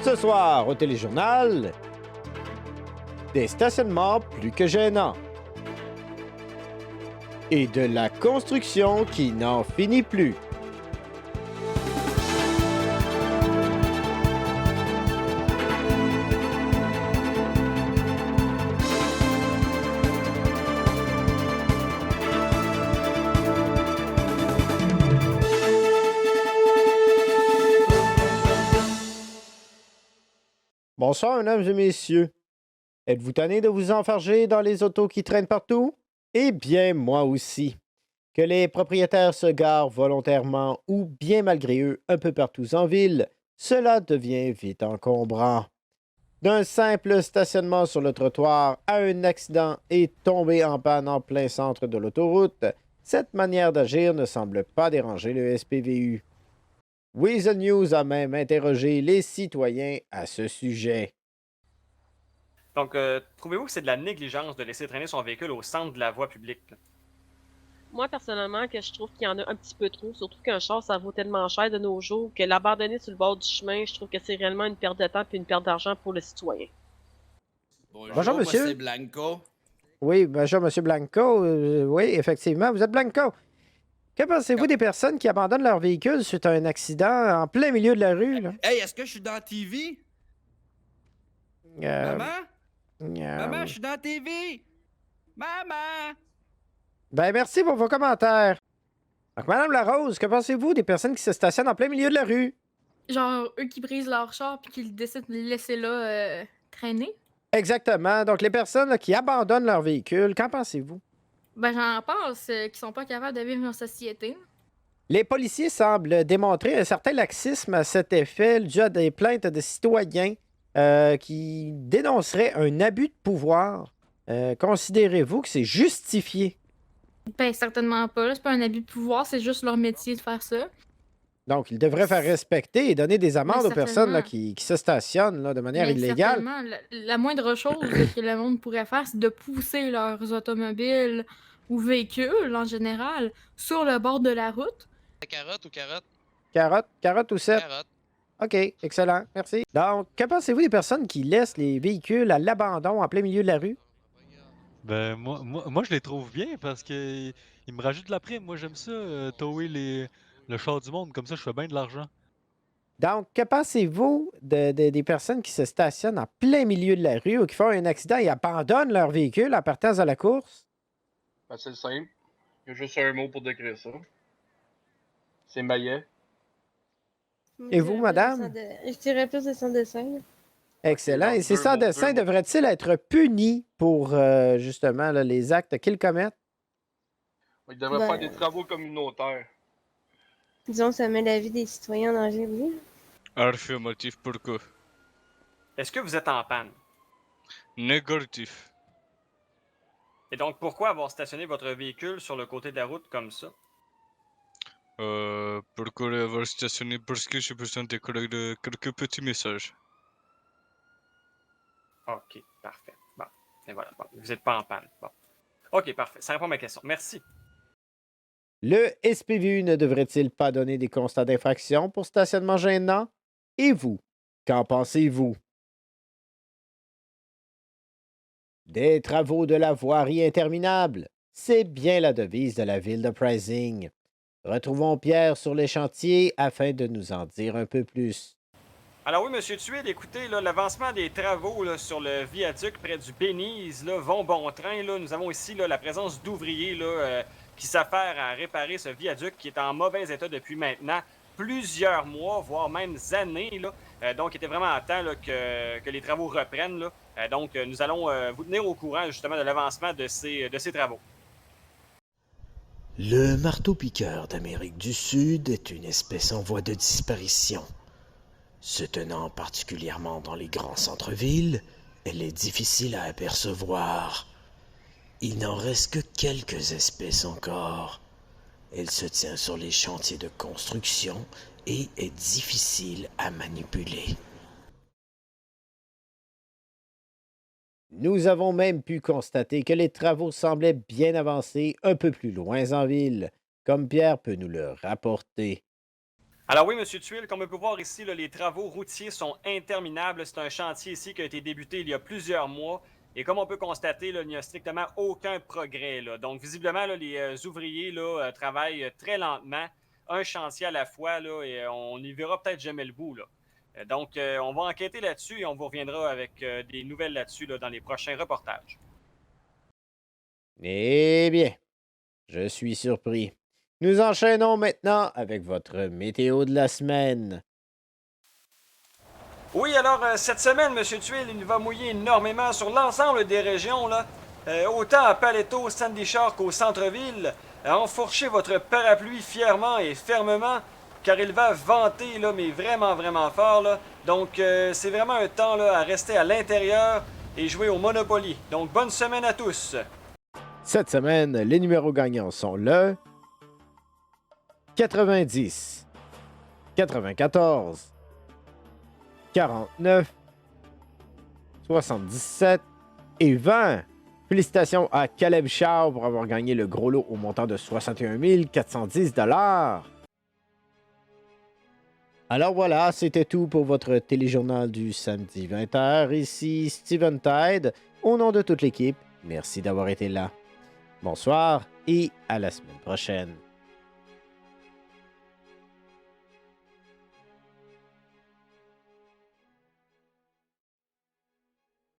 Ce soir, au téléjournal, des stationnements plus que gênants et de la construction qui n'en finit plus. Bonsoir, mesdames et messieurs. Êtes-vous tanné de vous enfarger dans les autos qui traînent partout? Eh bien, moi aussi. Que les propriétaires se garent volontairement ou bien malgré eux un peu partout en ville, cela devient vite encombrant. D'un simple stationnement sur le trottoir à un accident et tomber en panne en plein centre de l'autoroute, cette manière d'agir ne semble pas déranger le SPVU. Weasel News a même interrogé les citoyens à ce sujet. Donc, trouvez-vous que c'est de la négligence de laisser traîner son véhicule au centre de la voie publique? Moi, personnellement, que je trouve qu'il y en a un petit peu trop, surtout qu'un char, ça vaut tellement cher de nos jours, que l'abandonner sur le bord du chemin, je trouve que c'est réellement une perte de temps et une perte d'argent pour le citoyen. Bonjour, monsieur. Moi, c'est Blanco. Oui, bonjour, monsieur Blanco. Oui, effectivement, vous êtes Blanco. Que pensez-vous des personnes qui abandonnent leur véhicule suite à un accident en plein milieu de la rue? Là? Hey, est-ce que je suis dans la TV? Maman? Maman, je suis dans la TV! Maman! Ben, merci pour vos commentaires. Donc, Madame Larose, que pensez-vous des personnes qui se stationnent en plein milieu de la rue? Genre, eux qui brisent leur char puis qui décident de les laisser là traîner? Exactement. Donc, les personnes là, qui abandonnent leur véhicule, qu'en pensez-vous? Ben, j'en pense qui sont pas capables de vivre en société. Les policiers semblent démontrer un certain laxisme à cet effet dû à des plaintes de citoyens qui dénonceraient un abus de pouvoir. Considérez-vous que c'est justifié? Ben, certainement pas. là. C'est pas un abus de pouvoir, c'est juste leur métier de faire ça. Donc, ils devraient faire respecter et donner des amendes Mais aux personnes là, certainement. qui se stationnent là, de manière Mais illégale. certainement, la moindre chose que le monde pourrait faire, c'est de pousser leurs automobiles ou véhicules en général sur le bord de la route. Carotte ou carotte? Carotte, carotte ou cèpe? Carotte. OK, excellent, merci. Donc, que pensez-vous des personnes qui laissent les véhicules à l'abandon en plein milieu de la rue? Ben, moi, je les trouve bien parce que ils me rajoutent de la prime. Moi, j'aime ça, tower le char du monde. Comme ça, je fais bien de l'argent. Donc, que pensez-vous des personnes qui se stationnent en plein milieu de la rue ou qui font un accident et abandonnent leur véhicule en partant à la course? Ben, c'est simple. Il y a juste un mot pour décrire ça. C'est maillet. Et vous, madame? Je dirais plus de sans dessin. Excellent. Et ces Deux sans-dessins mots. devraient-ils être punis pour, justement, là, les actes qu'ils commettent? Il devrait Ben- faire des travaux communautaires. Disons que ça met la vie des citoyens en danger, oui. Affirmatif, pourquoi? Est-ce que vous êtes en panne? Négatif. Et donc, pourquoi avoir stationné votre véhicule sur le côté de la route comme ça? Pourquoi l'avoir stationné? Parce que j'ai besoin de quelques petits messages. OK, parfait. Bon, et voilà. Bon, vous n'êtes pas en panne. Bon. OK, parfait. Ça répond à ma question. Merci. Le SPVU ne devrait-il pas donner des constats d'infraction pour stationnement gênant? Et vous, qu'en pensez-vous? Des travaux de la voirie interminable, c'est bien la devise de la ville de Pricing. Retrouvons Pierre sur les chantiers afin de nous en dire un peu plus. Alors oui, Monsieur Tuile, écoutez, là, l'avancement des travaux là, sur le viaduc près du Bénise là, vont bon train. Là. Nous avons ici là, la présence d'ouvriers là, qui s'affairent à réparer ce viaduc qui est en mauvais état depuis maintenant plusieurs mois, voire même années. Là. Donc, il était vraiment à temps là, que les travaux reprennent. Là. Donc, nous allons vous tenir au courant justement de l'avancement de ces travaux. Le marteau-piqueur d'Amérique du Sud est une espèce en voie de disparition. Se tenant particulièrement dans les grands centres-villes, elle est difficile à apercevoir. Il n'en reste que quelques espèces encore. Elle se tient sur les chantiers de construction et est difficile à manipuler. Nous avons même pu constater que les travaux semblaient bien avancés un peu plus loin en ville, comme Pierre peut nous le rapporter. Alors oui, Monsieur Tuile, comme on peut voir ici, là, les travaux routiers sont interminables. C'est un chantier ici qui a été débuté il y a plusieurs mois. Et comme on peut constater, là, il n'y a strictement aucun progrès. Là. Donc, visiblement, là, les ouvriers là, travaillent très lentement, un chantier à la fois, là, et on n'y verra peut-être jamais le bout. Là. Donc, on va enquêter là-dessus et on vous reviendra avec des nouvelles là-dessus là, dans les prochains reportages. Eh bien, je suis surpris. Nous enchaînons maintenant avec votre météo de la semaine. Oui, alors cette semaine, M. Tuile, il va mouiller énormément sur l'ensemble des régions, là. Autant à Paleto, Sandy Shore qu'au centre-ville. Enfourchez votre parapluie fièrement et fermement, car il va vanter, là, mais vraiment, vraiment fort. Là. Donc, c'est vraiment un temps là, à rester à l'intérieur et jouer au Monopoly. Donc, bonne semaine à tous. Cette semaine, les numéros gagnants sont le 90, 94, 49, 77 et 20. Félicitations à Caleb Charles pour avoir gagné le gros lot au montant de 61 410 $. Alors voilà, c'était tout pour votre téléjournal du samedi 20h. Ici Steven Tide. Au nom de toute l'équipe, merci d'avoir été là. Bonsoir et à la semaine prochaine.